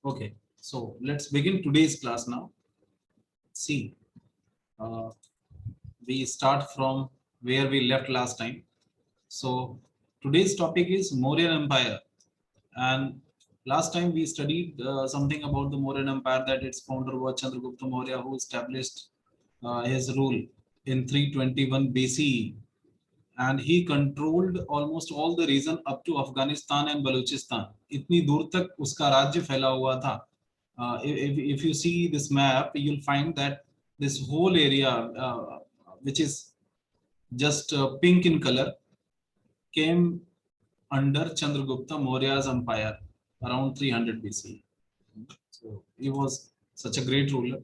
Okay, so let's begin today's class now. See, uh, we start from where we left last time. So today's topic is Mauryan Empire, and last time we studied something about the Mauryan Empire, that its founder was Chandragupta Maurya, who established his rule in 321 BCE, and he controlled almost all the region up to Afghanistan and Balochistan. इतनी दूर तक उसका राज्य फैला हुआ था. If you see this map, you'll find that this whole area, which is just pink in color, came under Chandragupta Maurya's empire around 300 BC. So he was such a great ruler.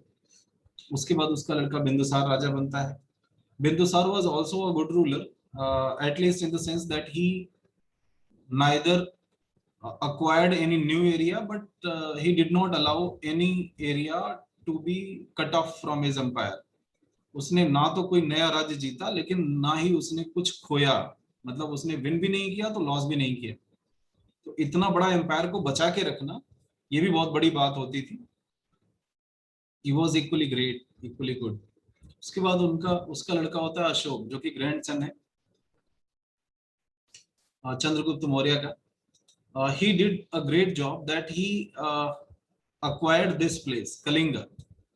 उसके बाद उसका लड़का बिंदुसार राजा बनता है. Bindusar was also a good ruler, at least in the sense that he neither acquired any new area, but he did not allow any area to be cut off from his empire. उसने ना तो कोई नया राज्य जीता, लेकिन ना ही उसने कुछ खोया. मतलब उसने विन भी नहीं किया तो लॉस भी नहीं किया. तो इतना बड़ा एम्पायर को बचा के रखना, ये भी बहुत बड़ी बात होती थी. He was equally great, equally good. उसके बाद उसका लड़का होता है अशोक, जो कि ग्रैंडसन है चंद्रगुप्त मौर्य का. He did a great job that he acquired this place, Kalinga,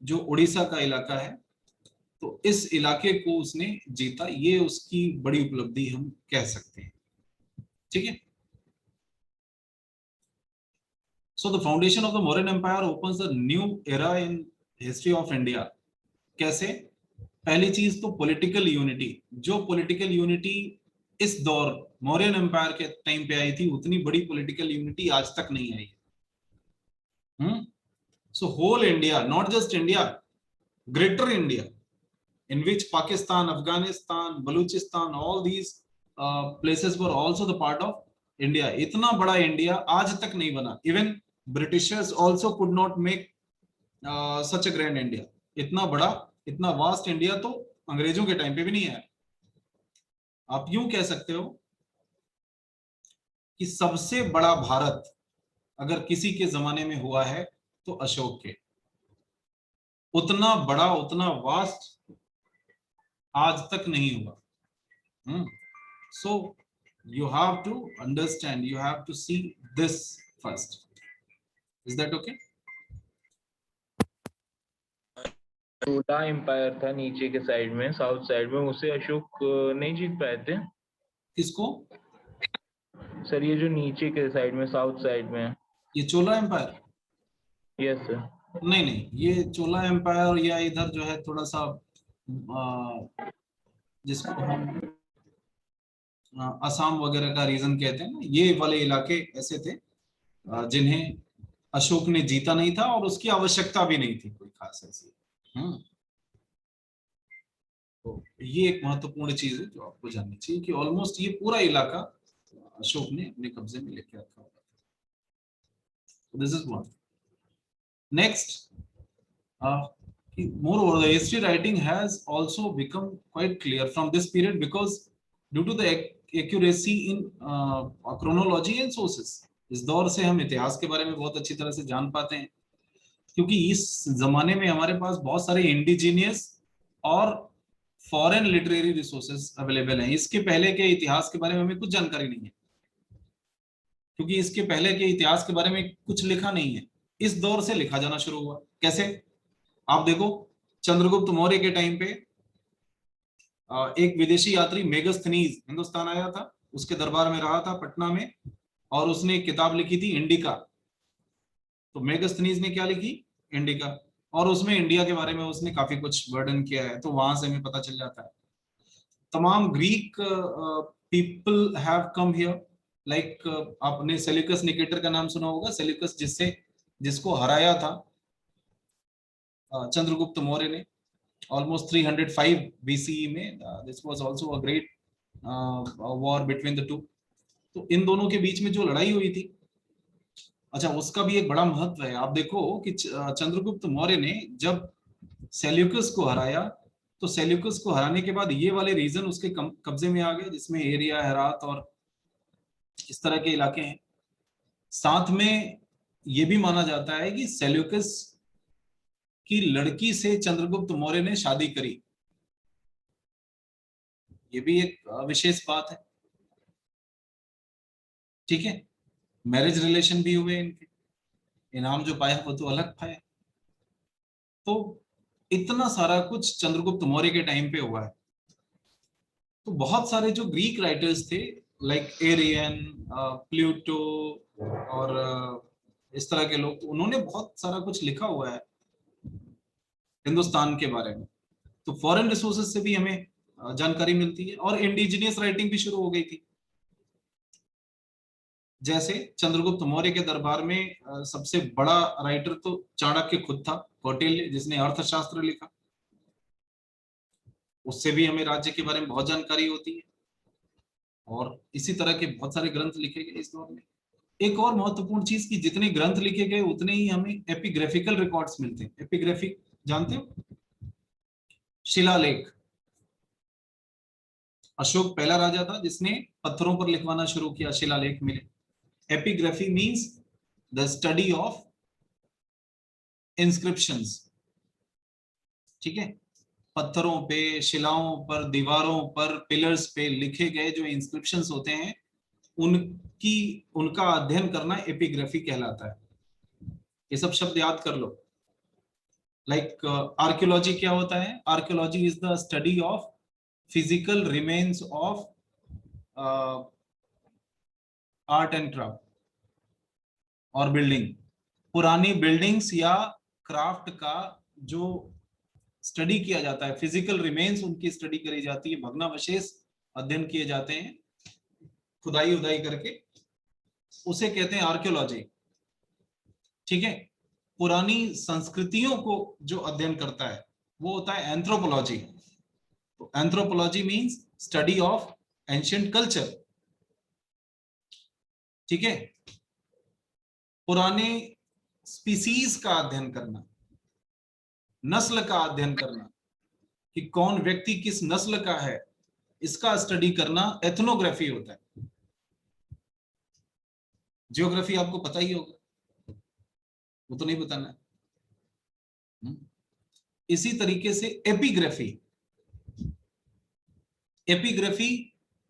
जो उड़ीसा का इलाका है. तो इस इलाके को उसने जीता. ये उसकी बड़ी उपलब्धि हम कह सकते हैं. ठीक है. So the foundation of the Mauryan Empire opens a new era in history of India. कैसे? पहली चीज तो पॉलिटिकल यूनिटी. जो पॉलिटिकल यूनिटी इस दौर मौर्यन एम्पायर के टाइम पे आई थी, उतनी बड़ी पॉलिटिकल यूनिटी आज तक नहीं आई. So whole India, not just India, greater India, in which Pakistan, Afghanistan, Balochistan, all these places were also the part of India. इतना बड़ा इंडिया आज तक नहीं बना. Even Britishers also could not make such a grand India. इतना बड़ा, इतना vast India तो अंग्रेजों के टाइम पे भी नहीं है. आप यूं कह सकते हो कि सबसे बड़ा भारत अगर किसी के जमाने में हुआ है तो अशोक के. उतना बड़ा, उतना वास्ट आज तक नहीं हुआ. So you have to understand, you have to see this first. Is that okay? छोटा एम्पायर था नीचे के साइड में, साउथ साइड में, उसे अशोक नहीं जीत पाए थे. किसको सर? ये जो नीचे के साइड में, साउथ साइड में, ये चोला एम्पायर? Yes sir. नहीं नहीं, ये चोला एम्पायर या इधर जो है थोड़ा सा जिसको हम असम वगैरह का रीजन कहते हैं ना, ये वाले इलाके ऐसे थे जिन्हें अशोक ने जीता नहीं था और उसकी आवश्यकता भी नहीं थी कोई खास ऐसी. तो ये एक महत्वपूर्ण चीज है जो आपको जाननी चाहिए कि ऑलमोस्ट ये पूरा इलाका अशोक ने अपने कब्जे में लेके रखा हुआ था. This is one. Next, moreover the history writing has also become quite clear from this period because due to the accuracy in chronology and sources. इस दौर से हम इतिहास के बारे में बहुत अच्छी तरह से जान पाते हैं, क्योंकि इस जमाने में हमारे पास बहुत सारे इंडिजीनियस और फॉरेन लिटरेरी रिसोर्सेज अवेलेबल हैं. इसके पहले के इतिहास के बारे में हमें कुछ जानकारी नहीं है, क्योंकि इसके पहले के इतिहास के बारे में कुछ लिखा नहीं है. इस दौर से लिखा जाना शुरू हुआ. कैसे? आप देखो, चंद्रगुप्त मौर्य के टाइम पे एक विदेशी यात्री मेगस्थनीज हिंदुस्तान आया था. उसके दरबार में रहा था पटना में, और उसने एक किताब लिखी थी इंडिका. तो मेगस्थनीज ने क्या लिखी? इंडिका. और उसमें इंडिया के बारे में उसने काफी कुछ वर्णन किया है. तो वहां से हमें पता चल जाता है. तमाम Greek people have come here. Like आपने सेल्यूकस निकेटर का नाम सुना होगा. सेल्यूकस जिसको हराया था चंद्रगुप्त मौर्य ने almost 305 BCE में. this was also a great war between the two. तो इन दोनों के बीच में जो लड़ाई हुई थी, अच्छा, उसका भी एक बड़ा महत्व है. आप देखो कि चंद्रगुप्त मौर्य ने जब सेल्यूकस को हराया, तो सेल्यूकस को हराने के बाद ये वाले रीजन उसके कब्जे में आ गए, जिसमें एरिया, हेरात और इस तरह के इलाके हैं. साथ में ये भी माना जाता है कि सेल्यूकस की लड़की से चंद्रगुप्त मौर्य ने शादी करी। ये भी एक विशेष बात है। ठीक है, मैरिज रिलेशन भी हुए इनके, इनाम जो पाया वो तो अलग पाया। तो इतना सारा कुछ चंद्रगुप्त मौर्य के टाइम पे हुआ है। तो बहुत सारे जो ग्रीक राइटर्स थे लाइक एरियन, प्लूटो और इस तरह के लोग, तो उन्होंने बहुत सारा कुछ लिखा हुआ है हिंदुस्तान के बारे में। तो फॉरेन रिसोर्सेज से भी हमें जानकारी मिलती है, और इंडिजिनियस राइटिंग भी शुरू हो गई थी। जैसे चंद्रगुप्त मौर्य के दरबार में सबसे बड़ा राइटर तो चाणक्य खुद था, कौटिल्य, जिसने अर्थशास्त्र लिखा। उससे भी हमें राज्य के बारे में बहुत जानकारी होती है, और इसी तरह के बहुत सारे ग्रंथ लिखे गए इस दौर में। एक और महत्वपूर्ण चीज की, जितने ग्रंथ लिखे गए उतने ही हमें एपिग्राफिकल रिकॉर्ड्स मिलते हैं। एपिग्राफिक जानते हो? शिलालेख। अशोक पहला राजा था जिसने पत्थरों पर लिखवाना शुरू किया, शिलालेख मिले। Epigraphy means the study of inscriptions. ठीक है, पत्थरों पे, शिलाओं पर, दीवारों पर, पिलर्स पे लिखे गए जो इंस्क्रिप्शंस होते हैं, उनका अध्ययन करना एपिग्राफी कहलाता है। ये सब शब्द याद कर लो। लाइक आर्कियोलॉजी क्या होता है? Archaeology is the study of physical remains of art and craft और बिल्डिंग। पुरानी बिल्डिंग्स या क्राफ्ट का जो स्टडी किया जाता है, फिजिकल रिमेन्स उनकी स्टडी करी जाती है, भग्नावशेष अध्ययन किए जाते हैं खुदाई उदाई करके, उसे कहते हैं आर्कियोलॉजी। ठीक है, पुरानी संस्कृतियों को जो अध्ययन करता है वो होता है एंथ्रोपोलॉजी। तो anthropology means study of ancient culture. ठीक है, पुराने स्पीसीज का अध्ययन करना, नस्ल का अध्ययन करना कि कौन व्यक्ति किस नस्ल का है, इसका स्टडी करना एथनोग्राफी होता है। जियोग्राफी आपको पता ही होगा, वो तो नहीं बताना है। इसी तरीके से एपिग्राफी, एपिग्राफी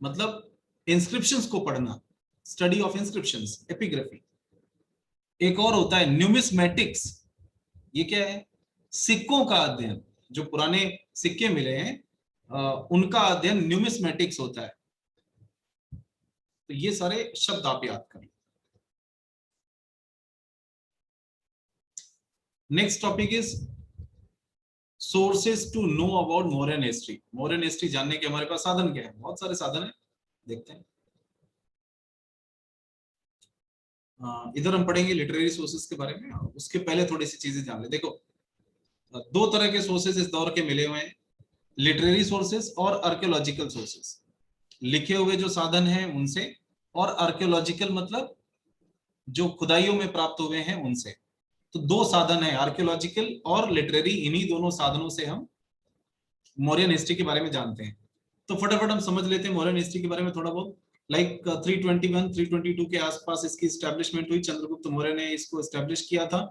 मतलब इंस्क्रिप्शंस को पढ़ना, स्टडी ऑफ इंस्क्रिप्शंस, एपिग्राफी। एक और होता है न्यूमिस्मेटिक्स। ये क्या है? सिक्कों का अध्ययन। जो पुराने सिक्के मिले हैं उनका अध्ययन न्यूमिस्मेटिक्स होता है। तो ये सारे शब्द आप याद करें। Next topic is sources to know about Mauryan history. Mauryan history जानने के हमारे पास साधन क्या है? बहुत सारे साधन है, देखते हैं। इधर हम पढ़ेंगे लिटरेरी सोर्सेस के बारे में। उसके पहले थोड़ी सी चीजें जान ले। देखो, दो तरह के सोर्सेस इस दौर के मिले हुए हैं, लिटरेरी सोर्सेस और आर्कियोलॉजिकल सोर्सेस। लिखे हुए जो साधन हैं उनसे, और आर्कियोलॉजिकल मतलब जो खुदाइयों में प्राप्त हुए हैं उनसे। तो दो साधन है, आर्कियोलॉजिकल और लिटरेरी। इन्हीं दोनों साधनों से हम मौर्यन हिस्ट्री के बारे में जानते हैं। तो फटाफट हम समझ लेते हैं मौर्यन हिस्ट्री के बारे में थोड़ा बहुत। लाइक 321-322 के आसपास इसकी स्टैब्लिशमेंट हुई। चंद्रगुप्त मौर्य ने इसको स्टैब्लिश किया था।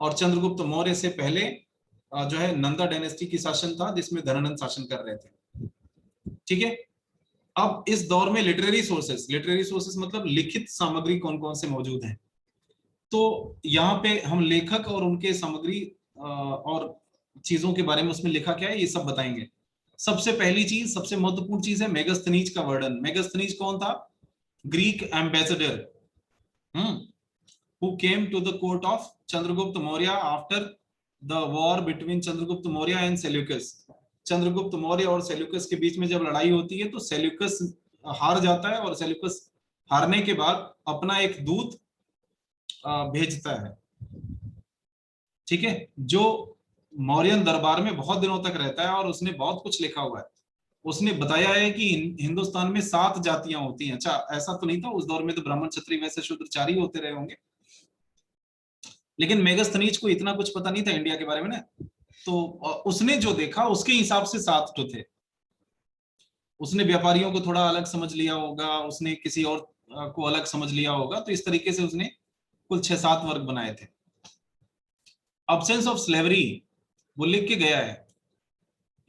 और चंद्रगुप्त मौर्य से पहले जो है नंदा डायनेस्टी की शासन था, जिसमें धनानंद शासन कर रहे थे। ठीक है, अब इस दौर में लिटरेरी सोर्सेस मतलब लिखित सामग्री कौन कौन से मौजूद हैं। तो यहाँ पे हम लेखक और उनके सामग्री और चीजों के बारे में उसमें लिखा क्या है ये सब बताएंगे। सबसे पहली चीज, सबसे महत्वपूर्ण चीज है मेगास्थनीज का वर्णन। मेगास्थनीज कौन था? Greek ambassador who came to the court of Chandragupta Maurya after the war between Chandragupta Maurya and Seleucus। Chandragupta Maurya और सेल्यूकस के बीच में जब लड़ाई होती है तो सेल्यूकस हार जाता है, और सेल्यूकस हारने के बाद अपना एक दूत भेजता है। ठीक है, जो मौर्यन दरबार में बहुत दिनों तक रहता है और उसने बहुत कुछ लिखा हुआ है। उसने बताया है कि हिंदुस्तान में 7 जातियां होती हैं। अच्छा, ऐसा तो नहीं था उस दौर में, तो ब्राह्मण क्षत्रिय वैसे शूद्र 4 ही होते रहे होंगे। लेकिन मेगास्थनीज को इतना कुछ पता नहीं था इंडिया के बारे में ना, तो उसने जो देखा उसके हिसाब से 7 तो थे। उसने व्यापारियों को थोड़ा अलग समझ लिया होगा, उसने किसी और को अलग समझ लिया होगा, तो इस तरीके से उसने कुल 6-7 वर्ग बनाए थे। अब्सेंस ऑफ स्लेवरी वो लिख के गया है,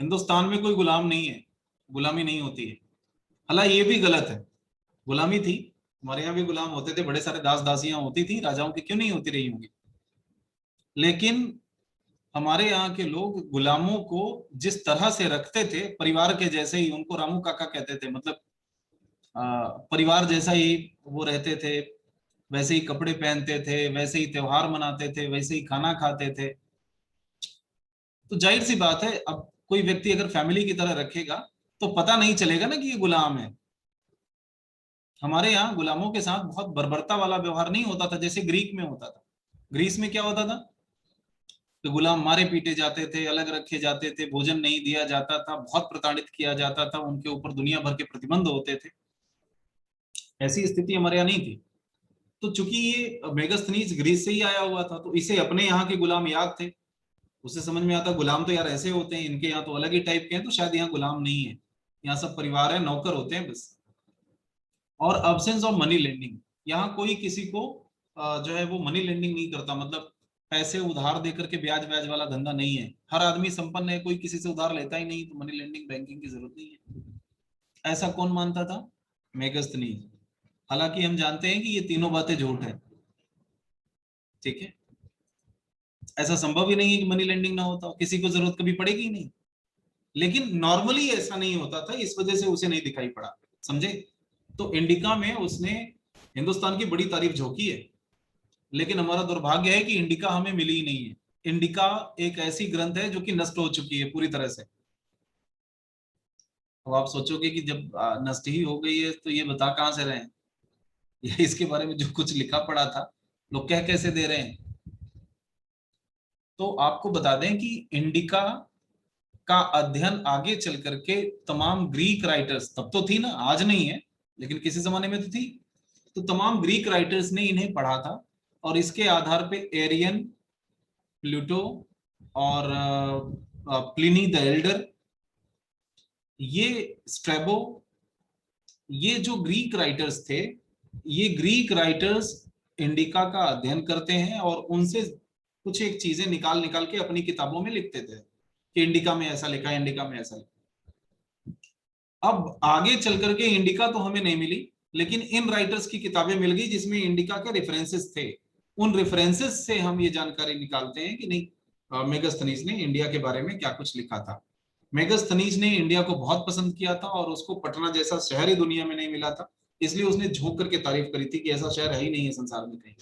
हिंदुस्तान में कोई गुलाम नहीं है, गुलामी नहीं होती है। हालांकि ये भी गलत है, गुलामी थी, हमारे यहाँ भी गुलाम होते थे, बड़े सारे दास दासियां होती थी, राजाओं की क्यों नहीं होती रही होंगी। लेकिन हमारे यहाँ के लोग गुलामों को जिस तरह से रखते थे, परिवार के जैसे ही, उनको रामू काका कहते थे, मतलब परिवार जैसा ही वो रहते थे, वैसे ही कपड़े पहनते थे, वैसे ही त्योहार मनाते थे, वैसे ही खाना खाते थे। तो जाहिर सी बात है, अब कोई व्यक्ति अगर फैमिली की तरह रखेगा तो पता नहीं चलेगा ना कि ये गुलाम है। हमारे यहाँ गुलामों के साथ बहुत बर्बरता वाला व्यवहार नहीं होता था जैसे ग्रीक में होता था। ग्रीस में क्या होता था, तो गुलाम मारे पीटे जाते थे, अलग रखे जाते थे, भोजन नहीं दिया जाता था, बहुत प्रताड़ित किया जाता था, उनके ऊपर दुनिया भर के प्रतिबंध होते थे। ऐसी स्थिति हमारे यहाँ नहीं थी। तो चूंकि ये मेगास्थनीज ग्रीस से ही आया हुआ था, तो इसे अपने यहाँ के गुलाम याद थे, उसे समझ में आता गुलाम तो यार ऐसे होते हैं, इनके यहाँ तो अलग ही टाइप के हैं, तो शायद यहाँ गुलाम नहीं है, यहाँ सब परिवार है, नौकर होते हैं बस। और अब्सेंस ऑफ मनी लेंडिंग, यहाँ कोई किसी को जो है वो मनी लेंडिंग नहीं करता, मतलब पैसे उधार देकर के ब्याज ब्याज वाला धंधा नहीं है। हर आदमी संपन्न है, कोई किसी से उधार लेता ही नहीं, तो मनी लेंडिंग बैंकिंग की जरूरत नहीं है। ऐसा कौन मानता था, मेगास्थनीज। हालांकि हम जानते हैं कि ये तीनों बातें झूठ है, ठीक है, ऐसा संभव ही नहीं है कि मनी लेंडिंग ना होता हो, किसी को जरूरत कभी पड़ेगी ही नहीं। लेकिन नॉर्मली ऐसा नहीं होता था, इस वजह से उसे नहीं दिखाई पड़ा, समझे। तो इंडिका में उसने हिंदुस्तान की बड़ी तारीफ झोंकी है, लेकिन हमारा दुर्भाग्य है कि इंडिका हमें मिली ही नहीं है। इंडिका एक ऐसी ग्रंथ है जो कि नष्ट हो चुकी है पूरी तरह से। अब आप सोचोगे कि जब नष्ट ही हो गई है तो ये बता कहां से रहे हैं, ये इसके बारे में जो कुछ लिखा पड़ा था लोग कह कैसे दे रहे हैं। तो आपको बता दें कि इंडिका का अध्ययन आगे चल करके तमाम ग्रीक राइटर्स, तब तो थी ना, आज नहीं है, लेकिन किसी जमाने में तो थी, तो तमाम ग्रीक राइटर्स ने इन्हें पढ़ा था, और इसके आधार पे एरियन, प्लूटो और प्लिनी द एल्डर, ये स्ट्रेबो, ये जो ग्रीक राइटर्स थे, ये ग्रीक राइटर्स इंडिका का अध्ययन करते हैं और उनसे कुछ एक चीजें निकाल निकाल के अपनी किताबों में लिखते थे कि इंडिका में ऐसा लिखा है, इंडिका में ऐसा लिखा। अब आगे चल करके इंडिका तो हमें नहीं मिली, लेकिन इन राइटर्स की किताबें मिल गई जिसमें इंडिका के रेफरेंसेस थे। उन रेफरेंसेस से हम ये जानकारी निकालते हैं कि नहीं मेगास्थनीज ने इंडिया के बारे में क्या कुछ लिखा था। मेगास्थनीज ने इंडिया को बहुत पसंद किया था और उसको पटना जैसा शहर ही दुनिया में नहीं मिला था, इसलिए उसने झोंक करके तारीफ करी थी कि ऐसा शहर है ही नहीं है संसार में कहीं।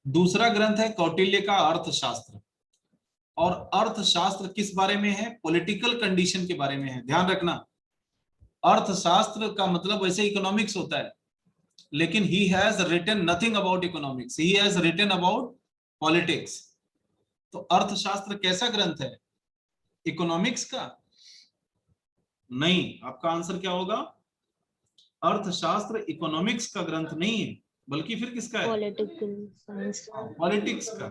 दूसरा ग्रंथ है कौटिल्य का अर्थशास्त्र। और अर्थशास्त्र किस बारे में है, पॉलिटिकल कंडीशन के बारे में है, ध्यान रखना। अर्थशास्त्र का मतलब वैसे इकोनॉमिक्स होता है, लेकिन he has written nothing about economics, he has written about politics. तो अर्थशास्त्र कैसा ग्रंथ है, इकोनॉमिक्स का नहीं। आपका आंसर क्या होगा, अर्थशास्त्र इकोनॉमिक्स का ग्रंथ नहीं है, बल्कि फिर किसका है, पॉलिटिकल साइंस। पॉलिटिक्स का,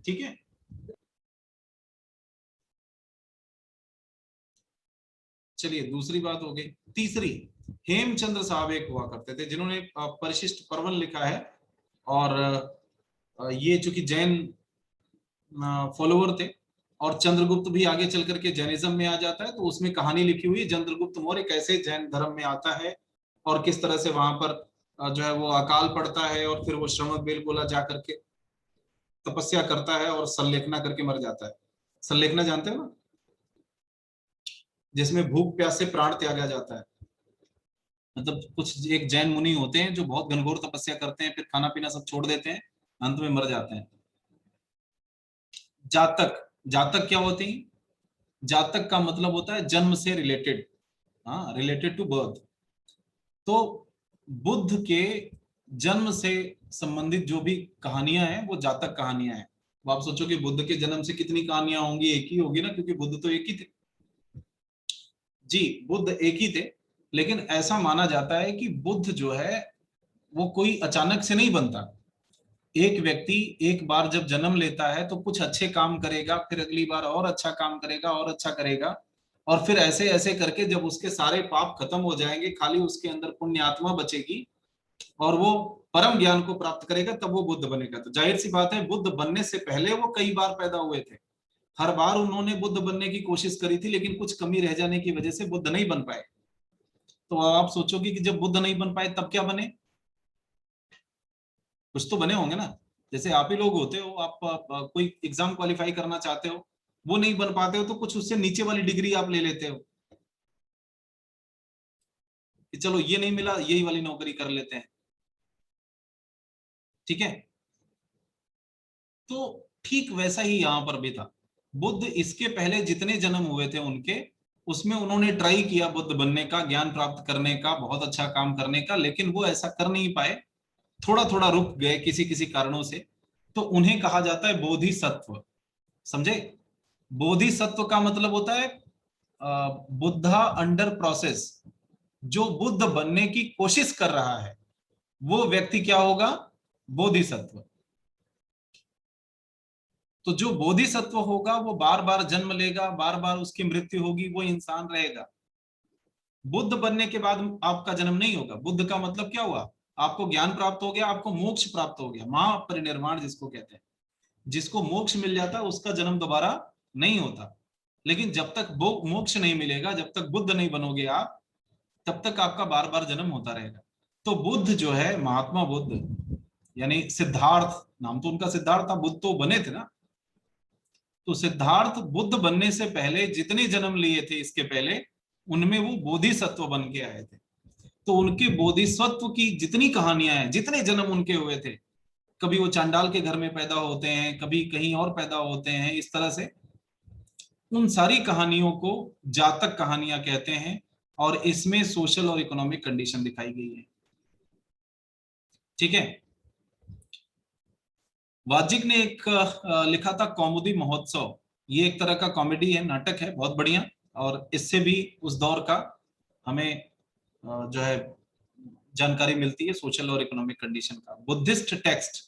ठीक है। चलिए दूसरी बात हो गई। तीसरी, हेमचंद्र साहब एक हुआ करते थे जिन्होंने परिशिष्ट पर्वन लिखा है, और ये चूंकि जैन फॉलोवर थे, और चंद्रगुप्त भी आगे चल करके जैनिज्म में आ जाता है, तो उसमें कहानी लिखी हुई है चंद्रगुप्त मौर्य कैसे जैन धर्म में आता है और किस तरह से वहां पर जो है वो अकाल पड़ता है, और फिर वो श्रमक बेलगोला जा करके तपस्या करता है और सल्लेखना करके मर जाता है। सल्लेखना जानते हो ना, जिसमें भूख प्यास से प्राण त्यागा जाता है। मतलब कुछ एक जैन मुनि होते हैं जो बहुत घनघोर तपस्या करते हैं, फिर खाना पीना सब छोड़ देते हैं, अंत में मर जाते हैं। जातक, जातक क्या होते हैं, जातक का मतलब होता है जन्म से रिलेटेड, हाँ, रिलेटेड टू बर्थ। तो बुद्ध के जन्म से संबंधित जो भी कहानियां हैं वो जातक कहानियां हैं। वो आप सोचो कि बुद्ध के जन्म से कितनी कहानियां होंगी, एक ही होगी ना, क्योंकि बुद्ध तो एक ही थे। जी, बुद्ध एक ही थे, लेकिन ऐसा माना जाता है कि बुद्ध जो है वो कोई अचानक से नहीं बनता। एक व्यक्ति एक बार जब जन्म लेता है तो कुछ अच्छे काम करेगा, फिर अगली बार और अच्छा काम करेगा और अच्छा करेगा, और फिर ऐसे ऐसे करके जब उसके सारे पाप खत्म हो जाएंगे, खाली उसके अंदर पुण्य आत्मा बचेगी, और वो परम ज्ञान को प्राप्त करेगा तब वो बुद्ध बनेगा। तो जाहिर सी बात है बुद्ध बनने से पहले वो कई बार पैदा हुए थे, हर बार उन्होंने बुद्ध बनने की कोशिश करी थी, लेकिन कुछ कमी रह जाने की वजह से बुद्ध नहीं बन पाए। तो अब आप सोचोगे कि जब बुद्ध नहीं बन पाए तब क्या बने? कुछ तो बने होंगे ना। जैसे आप ही लोग होते हो, आप कोई एग्जाम क्वालिफाई करना चाहते हो, वो नहीं बन पाते हो तो कुछ उससे नीचे वाली डिग्री आप ले लेते हो कि चलो ये नहीं मिला, यही वाली नौकरी कर लेते हैं, ठीक है। तो ठीक वैसा ही यहां पर भी था। बुद्ध इसके पहले जितने जन्म हुए थे उनके, उसमें उन्होंने ट्राई किया बुद्ध बनने का, ज्ञान प्राप्त करने का, बहुत अच्छा काम करने का, लेकिन वो ऐसा कर नहीं पाए, थोड़ा थोड़ा रुक गए किसी किसी कारणों से। तो उन्हें कहा जाता है बोधिसत्व, समझे? बोधिसत्व का मतलब होता है बुद्धा अंडर प्रोसेस। जो बुद्ध बनने की कोशिश कर रहा है वो व्यक्ति क्या होगा? बोधिसत्व। तो जो बोधिसत्व होगा वो बार बार जन्म लेगा, बार बार उसकी मृत्यु होगी, वो इंसान रहेगा। बुद्ध बनने के बाद आपका जन्म नहीं होगा। बुद्ध का मतलब क्या हुआ? आपको ज्ञान प्राप्त हो गया, आपको मोक्ष प्राप्त हो गया, महापरिनिर्वाण जिसको कहते हैं। जिसको मोक्ष मिल जाता है उसका जन्म दोबारा नहीं होता। लेकिन जब तक मोक्ष नहीं मिलेगा, जब तक बुद्ध नहीं बनोगे आप, तब तक आपका बार बार जन्म होता रहेगा। तो बुद्ध जो है, महात्मा बुद्ध यानी सिद्धार्थ, नाम तो उनका सिद्धार्थ था, बुद्ध तो बने थे ना। तो सिद्धार्थ बुद्ध बनने से पहले जितने जन्म लिए थे इसके पहले, उनमें वो बोधिसत्व बन के आए थे। तो उनके बोधिसत्व की जितनी कहानियां हैं, जितने जन्म उनके हुए थे, कभी वो चांडाल के घर में पैदा होते हैं, कभी कहीं और पैदा होते हैं, इस तरह से उन सारी कहानियों को जातक कहानियां कहते हैं। और इसमें सोशल और इकोनॉमिक कंडीशन दिखाई गई है, ठीक है। वाजिक ने एक लिखा था कौमुदी महोत्सव। ये एक तरह का कॉमेडी है, नाटक है, बहुत बढ़िया। और इससे भी उस दौर का हमें जो है जानकारी मिलती है, सोशल और इकोनॉमिक कंडीशन का। बुद्धिस्ट टेक्स्ट,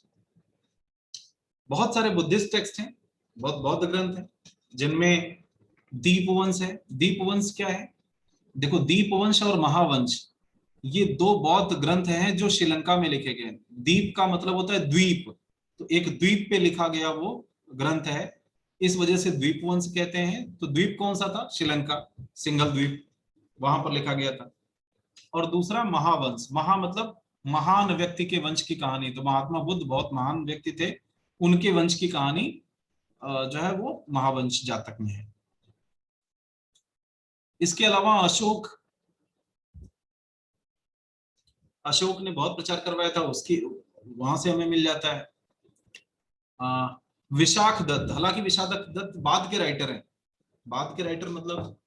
बहुत सारे बुद्धिस्ट टेक्स्ट हैं, बहुत बौद्ध ग्रंथ हैं, जिनमें दीपवंश है। दीपवंश क्या है? देखो, दीपवंश और महावंश ये दो बौद्ध ग्रंथ हैं जो श्रीलंका में लिखे गए। दीप का मतलब होता है द्वीप, तो एक द्वीप पे लिखा गया वो ग्रंथ है, इस वजह से द्वीपवंश कहते हैं। तो द्वीप कौन सा था? श्रीलंका, सिंघल द्वीप, वहां पर लिखा गया था। और दूसरा महावंश, महा मतलब महान व्यक्ति के वंश की कहानी। तो महात्मा बुद्ध बहुत महान व्यक्ति थे, उनके वंश की कहानी जो है वो महावंश जातक में है। इसके अलावा अशोक ने बहुत प्रचार करवाया था, उसकी वहां से हमें मिल जाता है। विशाख दत्त, हालांकि विशाख दत्त बाद के राइटर हैं, बाद के राइटर मतलब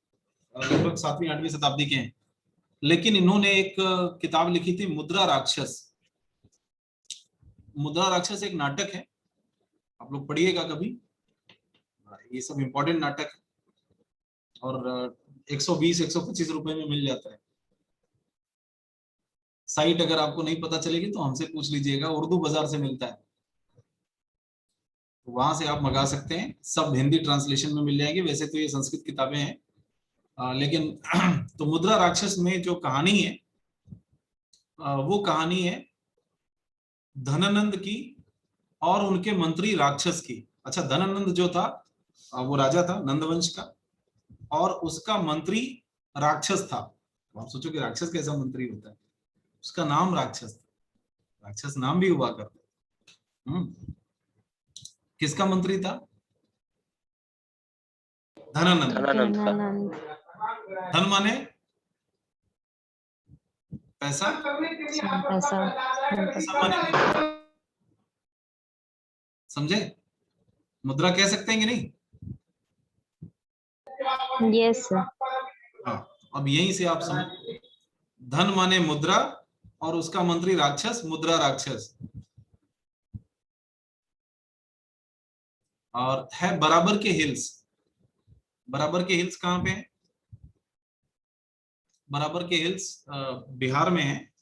लगभग 7वीं 8वीं शताब्दी के हैं, लेकिन इन्होंने एक किताब लिखी थी मुद्रा राक्षस। मुद्रा राक्षस एक नाटक है, आप लोग पढ़िएगा कभी, ये सब इंपॉर्टेंट नाटक है। और 120-125 रुपए में मिल जाता है। साइट अगर आपको नहीं पता चलेगी तो हमसे पूछ लीजिएगा, उर्दू बाजार से मिलता है, तो वहां से आप मंगा सकते हैं। सब हिंदी ट्रांसलेशन में मिल जाएंगे, वैसे तो ये संस्कृत किताबें हैं, लेकिन तो मुद्रा राक्षस में जो कहानी है वो कहानी है धनानंद की और उनके मंत्री राक्षस की। अच्छा, धनानंद जो था वो राजा था नंदवंश का, और उसका मंत्री राक्षस था। तो आप सोचो कि राक्षस कैसा मंत्री होता है, उसका नाम राक्षस था, राक्षस नाम भी हुआ करता। किसका मंत्री था? धनानंद। धनानंद का। धन माने पैसा, पैसा पैसा माने मुद्रा। समझे? मुद्रा कह सकते हैं कि नहीं? यस हाँ, अब यहीं से आप समझ, धन माने मुद्रा और उसका मंत्री राक्षस, मुद्रा राक्षस। और है बराबर के हिल्स। बराबर के हिल्स कहाँ पे है? बराबर के हिल्स बिहार में है।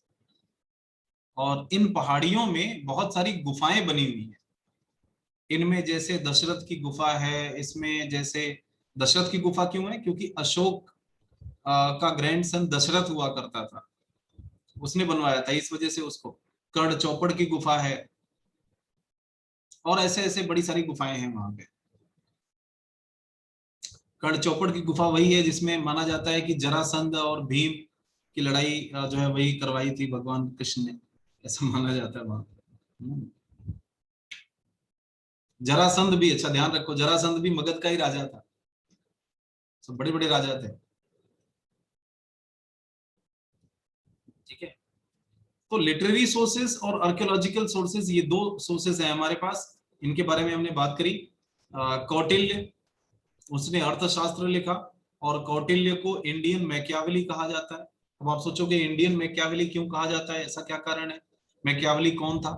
और इन पहाड़ियों में बहुत सारी गुफाएं बनी हुई हैं। इनमें जैसे दशरथ की गुफा है, इसमें जैसे दशरथ की गुफा क्यों है? क्योंकि अशोक का ग्रैंडसन दशरथ हुआ करता था, उसने बनवाया था, इस वजह से उसको कर्ण चौपड़ की गुफा है, और ऐसे ऐसे बड़ी सारी गुफाएं हैं वहां पे। कर्ण चौपड़ की गुफा वही है जिसमें माना जाता है कि जरासंध और भीम की लड़ाई जो है वही करवाई थी भगवान कृष्ण ने, ऐसा माना जाता है वहां। जरासंध भी, अच्छा ध्यान रखो, जरासंध भी मगध का ही राजा था, सब बड़े बड़े राजा थे। ठीक है, तो लिटरेरी सोर्सेस और आर्कियोलॉजिकल सोर्सेस, ये दो सोर्सेस हैं हमारे पास, इनके बारे में हमने बात करी। कौटिल्य, उसने अर्थशास्त्र लिखा, और कौटिल्य को इंडियन मैकियावेली कहा जाता है। अब आप सोचोगे इंडियन मैकियावेली क्यों कहा जाता है, ऐसा क्या कारण है, मैकियावेली कौन था?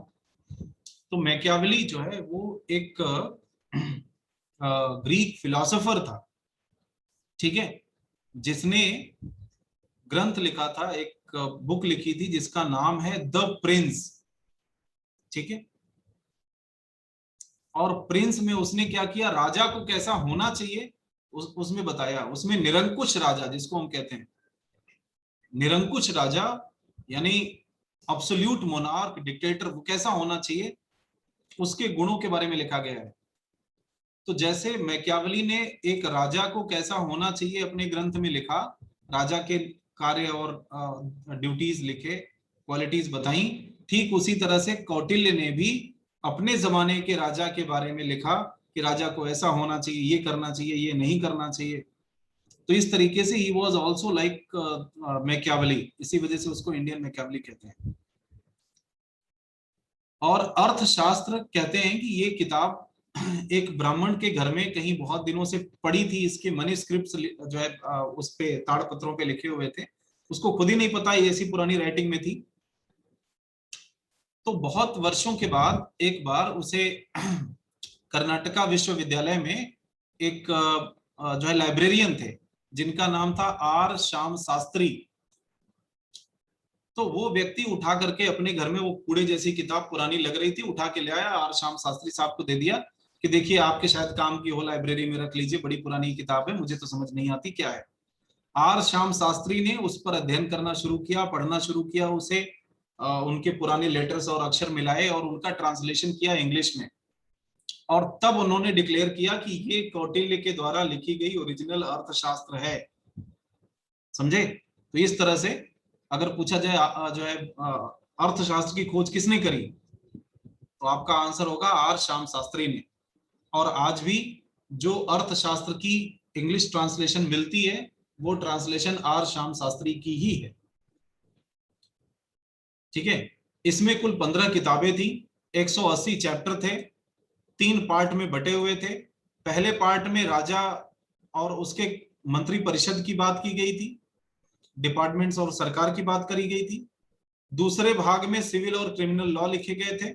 तो मैकियावेली जो है वो एक ग्रीक फिलोसोफर था, ठीक है, जिसने ग्रंथ लिखा था, एक बुक लिखी थी जिसका नाम है द प्रिंस। ठीक है, और प्रिंस में उसने क्या किया, राजा को कैसा होना चाहिए उसमें बताया। उसमें निरंकुश राजा, जिसको हम कहते हैं निरंकुश राजा, यानी अब्सोल्यूट मोनार्क, डिक्टेटर, वो कैसा होना चाहिए, उसके गुणों के बारे में लिखा गया है। तो जैसे मैकियावेली ने एक राजा को कैसा होना चाहिए अपने ग्रंथ में लिखा, राजा के कार्य और ड्यूटीज लिखे, क्वालिटीज बताई, ठीक उसी तरह से कौटिल्य ने भी अपने जमाने के राजा के बारे में लिखा कि राजा को ऐसा होना चाहिए, ये करना चाहिए, ये नहीं करना चाहिए। तो इस तरीके से he was also like Machiavelli, इसी वजह से उसको इंडियन मैकियावेली कहते हैं। और अर्थशास्त्र कहते हैं कि ये किताब एक ब्राह्मण के घर में कहीं बहुत दिनों से पड़ी थी, इसके मैन्युस्क्रिप्ट्स जो है उस पे ताड़पत्रों पे लिखे हुए थे, उसको खुद ही नहीं पता ये ऐसी पुरानी राइटिंग में थी। तो बहुत वर्षों के बाद एक बार उसे कर्नाटका विश्वविद्यालय में एक जो है लाइब्रेरियन थे जिनका नाम था आर श्याम शास्त्री, तो वो व्यक्ति उठा करके अपने घर में, वो कूड़े जैसी किताब पुरानी लग रही थी, उठा के ले आया, आर श्याम शास्त्री साहब को दे दिया कि देखिए आपके शायद काम की हो, लाइब्रेरी में रख लीजिए, बड़ी पुरानी किताब है, मुझे तो समझ नहीं आती क्या है। आर श्याम शास्त्री ने उस पर अध्ययन करना शुरू किया, पढ़ना शुरू किया, उसे उनके पुराने लेटर्स और अक्षर मिलाए और उनका ट्रांसलेशन किया इंग्लिश में, और तब उन्होंने डिक्लेयर किया कि ये कौटिल्य के द्वारा लिखी गई ओरिजिनल अर्थशास्त्र है। समझे? तो इस तरह से अगर पूछा जाए जो है अर्थशास्त्र की खोज किसने करी, तो आपका आंसर होगा आर श्याम शास्त्री ने। और आज भी जो अर्थशास्त्र की इंग्लिश ट्रांसलेशन मिलती है वो ट्रांसलेशन आर श्याम शास्त्री की ही है। ठीक है, इसमें कुल 15 किताबें थी, 180 चैप्टर थे, 3 पार्ट में बटे हुए थे। पहले पार्ट में राजा और उसके मंत्री परिषद की बात की गई थी, डिपार्टमेंट्स और सरकार की बात करी गई थी। दूसरे भाग में सिविल और क्रिमिनल लॉ लिखे गए थे,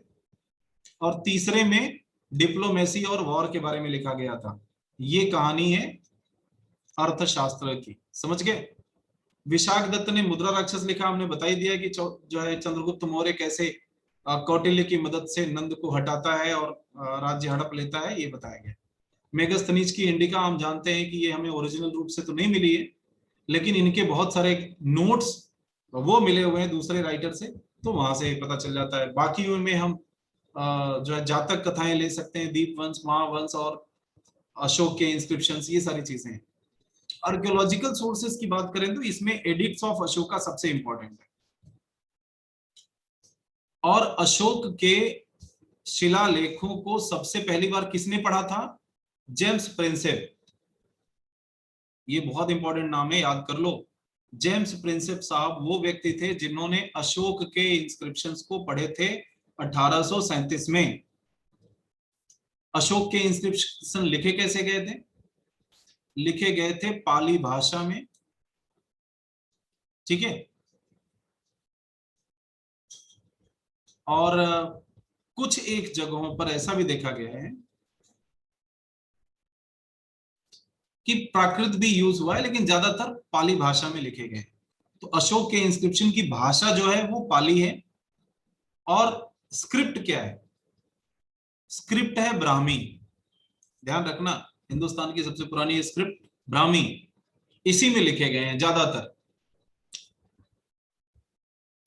और तीसरे में डिप्लोमेसी और वॉर के बारे में लिखा गया था। ये कहानी है अर्थशास्त्र की, समझ गए? विशाख दत्त ने मुद्रा राक्षस लिखा, हमने बताई दिया कि जो है चंद्रगुप्त मौर्य कैसे कौटिल्य की मदद से नंद को हटाता है और राज्य हड़प लेता है, ये बताया गया। मेगस्थनीज की इंडिका हम जानते हैं कि ये हमें ओरिजिनल रूप से तो नहीं मिली है, लेकिन इनके बहुत सारे नोट्स वो मिले हुए हैं दूसरे राइटर से, तो वहां से पता चल जाता है। बाकी उनमें हम जो है जातक कथाएं ले सकते हैं, दीपवंश, महावंश और अशोक के इंस्क्रिप्शंस, ये सारी चीजें हैं। आर्कियोलॉजिकल सोर्सेस की बात करें तो इसमें एडिक्ट्स ऑफ अशोका सबसे इंपॉर्टेंट है, और अशोक के शिलालेखों को सबसे पहली बार किसने पढ़ा था? James Prinsep. ये बहुत इंपॉर्टेंट नाम है, याद कर लो। जेम्स प्रिंसेप साहब वो व्यक्ति थे जिन्होंने अशोक के इंस्क्रिप्शंस को पढ़े थे 1837 में। अशोक के इंस्क्रिप्शन लिखे कैसे गए थे? लिखे गए थे पाली भाषा में, ठीक है, और कुछ एक जगहों पर ऐसा भी देखा गया है कि प्राकृत भी यूज हुआ है, लेकिन ज्यादातर पाली भाषा में लिखे गए। तो अशोक के इंस्क्रिप्शन की भाषा जो है वो पाली है, और स्क्रिप्ट क्या है? स्क्रिप्ट है ब्राह्मी। ध्यान रखना, हिंदुस्तान की सबसे पुरानी स्क्रिप्ट ब्राह्मी, इसी में लिखे गए हैं ज्यादातर।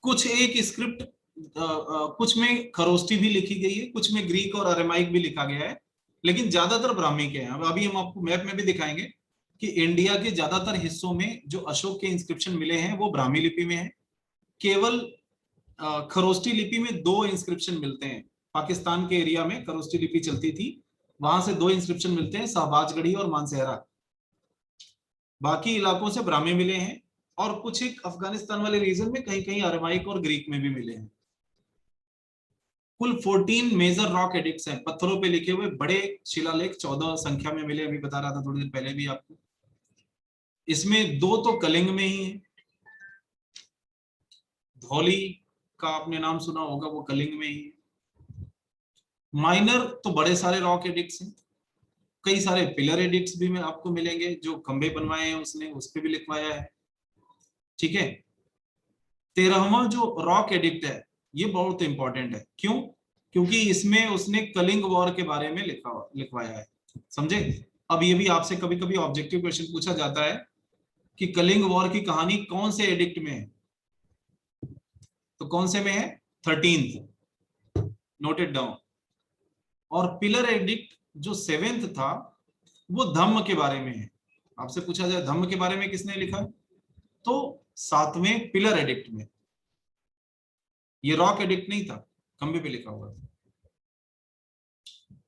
कुछ एक स्क्रिप्ट कुछ में खरोष्टी भी लिखी गई है, कुछ में ग्रीक और अरेमाइक भी लिखा गया है, लेकिन ज्यादातर ब्राह्मी के हैं। अब अभी हम आपको मैप में भी दिखाएंगे कि इंडिया के ज्यादातर हिस्सों में जो अशोक के इंस्क्रिप्शन मिले हैं वो ब्राह्मी लिपि में है। केवल खरोष्टी लिपि में 2 इंस्क्रिप्शन मिलते हैं। पाकिस्तान के एरिया में खरोष्टी लिपि चलती थी, वहां से 2 इंस्क्रिप्शन मिलते हैं, शाहबाजगढ़ी और मानसेहरा। बाकी इलाकों से ब्राह्मी मिले हैं, और कुछ एक अफगानिस्तान वाले रीजन में कहीं कहीं अरेमाइक और ग्रीक में भी मिले हैं। कुल 14 मेजर रॉक एडिक्ट्स हैं, पत्थरों पे लिखे हुए बड़े शिलालेख 14 संख्या में मिले। अभी बता रहा था थोड़ी देर पहले भी आपको। इसमें 2 तो कलिंग में ही है। धौली का आपने नाम सुना होगा, वो कलिंग में ही है। माइनर तो बड़े सारे रॉक एडिक्ट्स हैं, कई सारे पिलर एडिक्ट्स भी में आपको मिलेंगे, जो खंबे बनवाए हैं उसने, उस पे भी लिखवाया है। ठीक है। 13वां जो रॉक एडिक्ट है ये बहुत इंपॉर्टेंट है। क्यों? क्योंकि इसमें उसने कलिंग वॉर के बारे में लिखवाया है। समझे? अब ये भी आपसे कभी कभी ऑब्जेक्टिव क्वेश्चन पूछा जाता है कि कलिंग वॉर की कहानी कौन से एडिक्ट में है, तो कौन से में है? 13th, noted down. और पिलर एडिक्ट जो 7th था वो धम्म के बारे में है। आपसे पूछा जाए धम्म के बारे में किसने लिखा, तो 7वें पिलर एडिक्ट में। ये रॉक एडिक्ट नहीं था, खंबे पे लिखा हुआ था।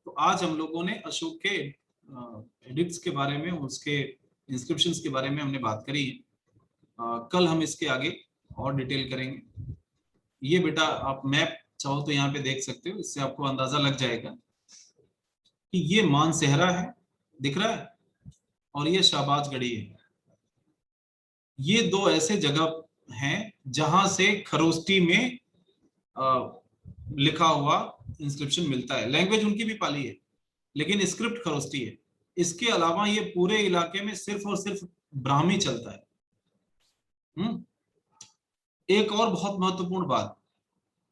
तो आज हम लोगों ने अशोक के एडिक्ट्स के बारे में, उसके इंस्क्रिप्शंस के बारे में हमने बात करी है। कल हम इसके आगे और डिटेल करेंगे। ये बेटा आप मैप चाहो तो यहाँ पे देख सकते हो, इससे आपको अंदाजा लग जाएगा कि ये मानसेहरा है, दिख रहा है, और ये शाहबाजगढ़ी है। ये 2 ऐसे जगह हैं जहां से खरोष्टी में लिखा हुआ इंस्क्रिप्शन मिलता है। लैंग्वेज उनकी भी पाली है, लेकिन स्क्रिप्ट खरोष्टी है। इसके अलावा ये पूरे इलाके में सिर्फ और सिर्फ ब्राह्मी चलता है। एक और बहुत महत्वपूर्ण बात,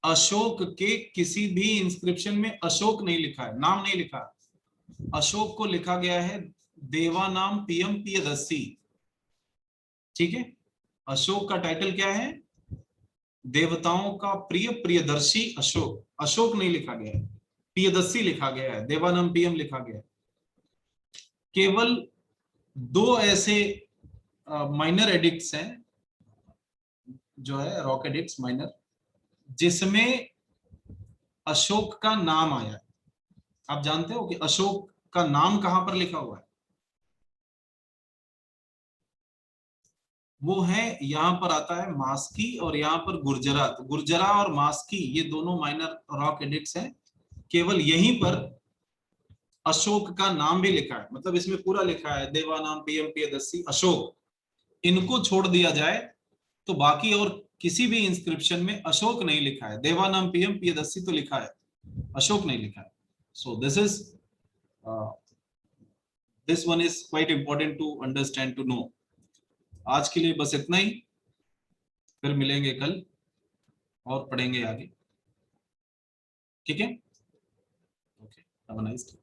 अशोक के किसी भी इंस्क्रिप्शन में अशोक नहीं लिखा है, नाम नहीं लिखा। अशोक को लिखा गया है देवानाम पीएम प्रियदर्शी। ठीक है। अशोक का टाइटल क्या है? देवताओं का प्रिय प्रियदर्शी अशोक। अशोक नहीं लिखा गया है, प्रियदर्शी लिखा गया है, देवानाम पीएम लिखा गया है। केवल 2 ऐसे माइनर एडिक्ट्स हैं, जो है रॉक एडिक्ट्स माइनर, जिसमें अशोक का नाम आया है। आप जानते हो कि अशोक का नाम कहां पर लिखा हुआ है? वो है, यहां पर आता है मास्की और यहां पर गुर्जरा। तो गुर्जरा और मास्की ये दोनों माइनर रॉक एडिक्ट्स हैं। केवल यहीं पर अशोक का नाम भी लिखा है, मतलब इसमें पूरा लिखा है देवानाम पीएम प्रियदर्शी अशोक। इनको छोड़ दिया जाए तो बाकी और किसी भी इंस्क्रिप्शन में अशोक नहीं लिखा है। देवानाम पीएम प्रियदर्शी तो लिखा है, अशोक नहीं लिखा है। So this one is quite important to understand, to know. आज के लिए बस इतना ही, फिर मिलेंगे कल और पढ़ेंगे आगे। ठीक है? Okay, have a nice day.